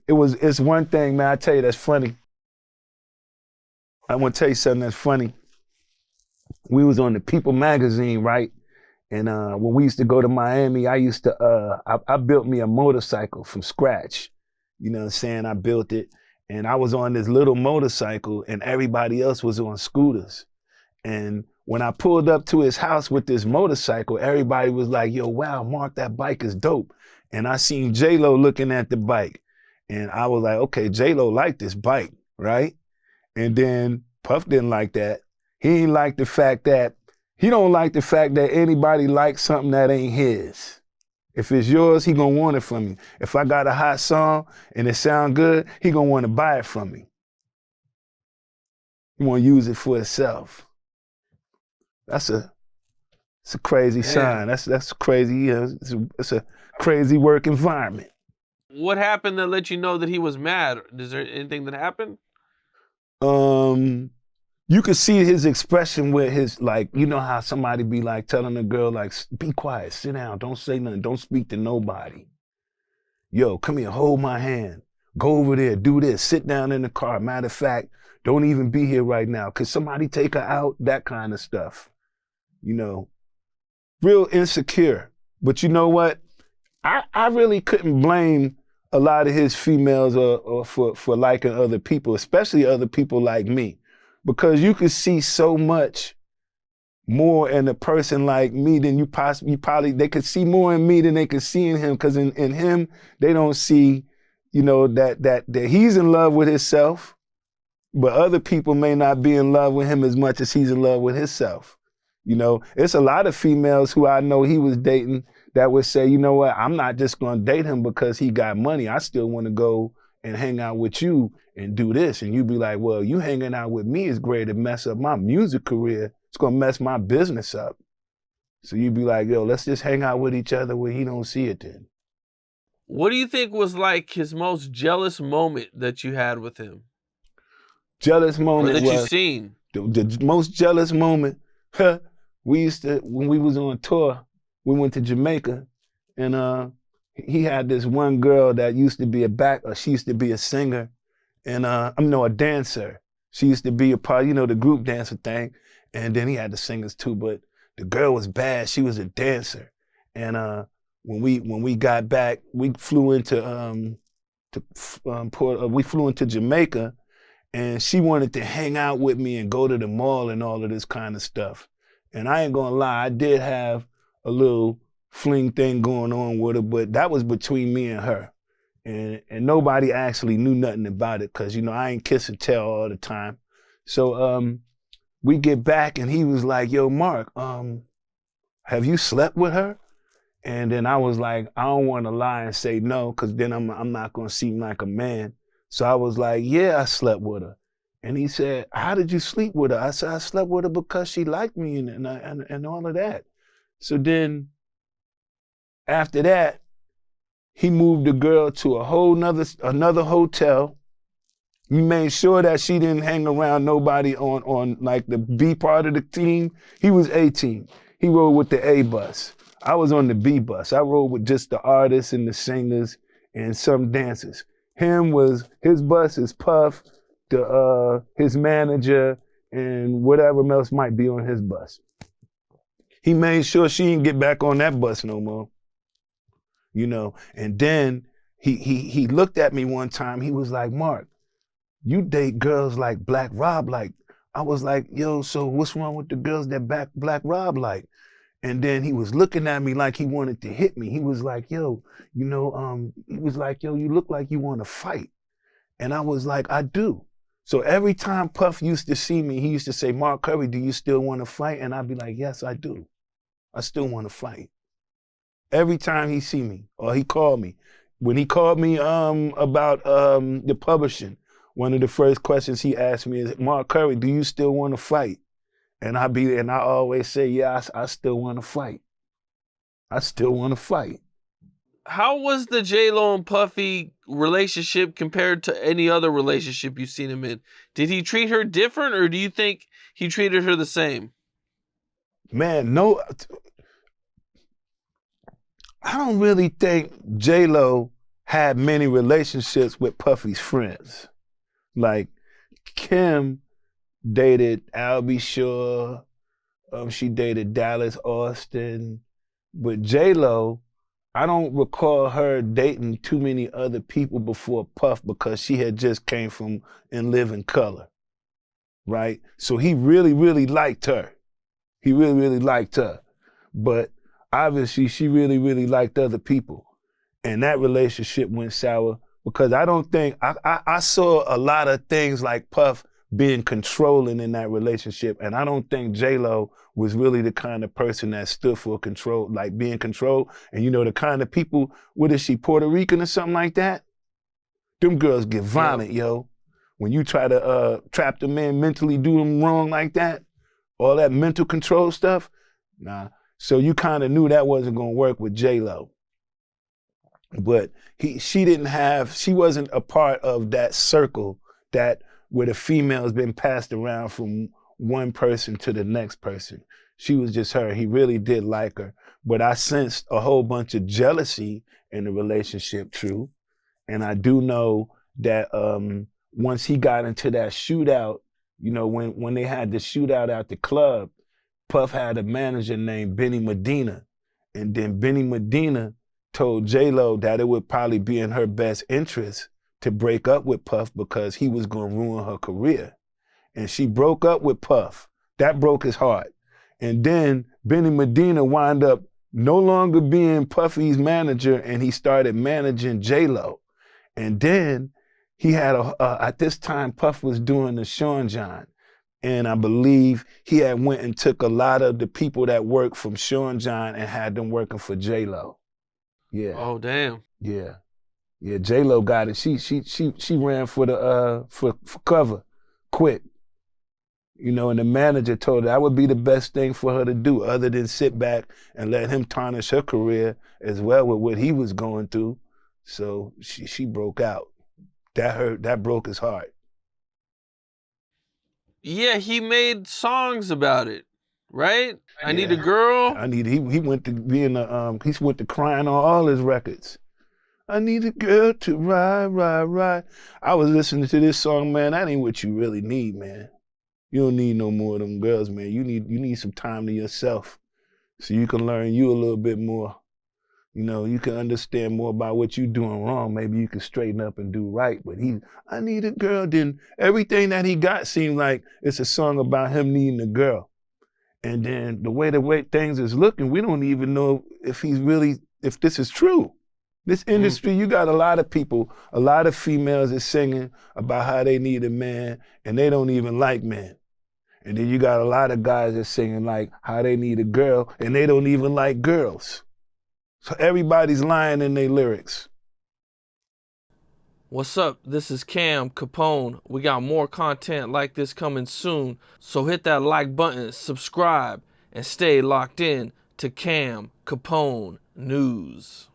it's one thing, man, I tell you that's funny. I want to tell you something that's funny. We was on the People magazine, right? And when we used to go to Miami, I used to, I built me a motorcycle from scratch. You know what I'm saying? I built it. And I was on this little motorcycle and everybody else was on scooters. And when I pulled up to his house with this motorcycle, everybody was like, yo, wow, Mark, that bike is dope. And I seen JLo looking at the bike. And I was like, okay, JLo liked this bike, right? And then Puff didn't like that. He didn't like the fact that, he don't like the fact that anybody likes something that ain't his. If it's yours, he gonna want it from you. If I got a hot song and it sound good, he gonna want to buy it from me. He wanna use it for himself. It's a crazy sign. That's crazy. You know, it's a crazy work environment. What happened that let you know that he was mad? Is there anything that happened? You could see his expression with his, like, you know how somebody be like telling a girl, like, be quiet, sit down, don't say nothing, don't speak to nobody. Yo, come here, hold my hand. Go over there, do this, sit down in the car. Matter of fact, don't even be here right now. Could somebody take her out? That kind of stuff. You know, real insecure. But you know what? I really couldn't blame a lot of his females or for liking other people, especially other people like me. Because you could see so much more in a person like me than you probably, they could see more in me than they could see in him. Because in him, they don't see, you know, that he's in love with himself, but other people may not be in love with him as much as he's in love with himself. You know, it's a lot of females who I know he was dating that would say, you know what, I'm not just going to date him because he got money. I still want to go and hang out with you and do this. And you'd be like, well, you hanging out with me is great to mess up my music career. It's going to mess my business up. So you'd be like, yo, let's just hang out with each other where he don't see it then. What do you think was like his most jealous moment that you had with him? Jealous moment or that you've seen? The most jealous moment, we used to, when we was on tour, we went to Jamaica and he had this one girl that used to be she used to be a singer and a dancer. She used to be a part, you know, the group dancer thing. And then he had the singers too, but the girl was bad. She was a dancer. And when we got back, we flew into Jamaica, and she wanted to hang out with me and go to the mall and all of this kind of stuff. And I ain't gonna lie, I did have a little fling thing going on with her, but that was between me and her. And nobody actually knew nothing about it because, you know, I ain't kiss and tell all the time. So we get back and he was like, yo, Mark, have you slept with her? And then I was like, I don't want to lie and say no, because then I'm not going to seem like a man. So I was like, yeah, I slept with her. And he said, how did you sleep with her? I said, I slept with her because she liked me and all of that. So then after that, he moved the girl to another hotel. He made sure that she didn't hang around nobody on like the B part of the team. He was A team. He rode with the A bus. I was on the B bus. I rode with just the artists and the singers and some dancers. His bus is Puff, his manager, and whatever else might be on his bus. He made sure she didn't get back on that bus no more. You know, and then he looked at me one time. He was like, Mark, you date girls like Black Rob like. I was like, yo, so what's wrong with the girls that Black Rob like? And then he was looking at me like he wanted to hit me. He was like, yo, you know, he was like, yo, you look like you want to fight. And I was like, I do. So every time Puff used to see me, he used to say, Mark Curry, do you still want to fight? And I'd be like, yes, I do. I still want to fight. Every time he see me or he called me. When he called me about the publishing, one of the first questions he asked me is, Mark Curry, do you still want to fight? And I always say, yeah, I still want to fight. I still want to fight. How was the JLo and Puffy relationship compared to any other relationship you've seen him in? Did he treat her different, or do you think he treated her the same? Man, no. I don't really think JLo had many relationships with Puffy's friends. Like Kim dated Albie Shore, she dated Dallas Austin. With JLo, I don't recall her dating too many other people before Puff because she had just came from In Living Color, right? So he really, really liked her. He really, really liked her. But obviously she really, really liked other people. And that relationship went sour because I don't think, I saw a lot of things like Puff being controlling in that relationship. And I don't think JLo was really the kind of person that stood for control, like being controlled. And you know, the kind of people, what is she, Puerto Rican or something like that? Them girls get violent, yo. When you try to trap them in, mentally do them wrong like that, all that mental control stuff, nah. So you kind of knew that wasn't gonna work with JLo. But she wasn't a part of that circle that where the female's been passed around from one person to the next person. She was just her. He really did like her. But I sensed a whole bunch of jealousy in the relationship, true. And I do know that once he got into that shootout, you know, when they had the shootout at the club, Puff had a manager named Benny Medina. And then Benny Medina told JLo that it would probably be in her best interest to break up with Puff because he was going to ruin her career. And she broke up with Puff. That broke his heart. And then Benny Medina wound up no longer being Puffy's manager, and he started managing JLo. And then he had at this time, Puff was doing the Sean John. And I believe he had went and took a lot of the people that worked from Sean John and had them working for JLo. Yeah. Oh, damn. Yeah. Yeah, JLo got it. She ran for the for cover quick. You know, and the manager told her that would be the best thing for her to do other than sit back and let him tarnish her career as well with what he was going through. So she broke out. That broke his heart. Yeah, he made songs about it, right? I Need a Yeah. Girl. He went to being he went to crying on all his records. I need a girl to ride, ride, ride. I was listening to this song, man. That ain't what you really need, man. You don't need no more of them girls, man. You need some time to yourself so you can learn you a little bit more. You know, you can understand more about what you're doing wrong. Maybe you can straighten up and do right. But I need a girl. Then everything that he got seemed like it's a song about him needing a girl. And then the way things is looking, we don't even know if if this is true. This industry, you got a lot of people, a lot of females is singing about how they need a man and they don't even like men. And then you got a lot of guys that's singing like how they need a girl and they don't even like girls. So everybody's lying in their lyrics. What's up? This is Cam Capone. We got more content like this coming soon. So hit that like button, subscribe, and stay locked in to Cam Capone News.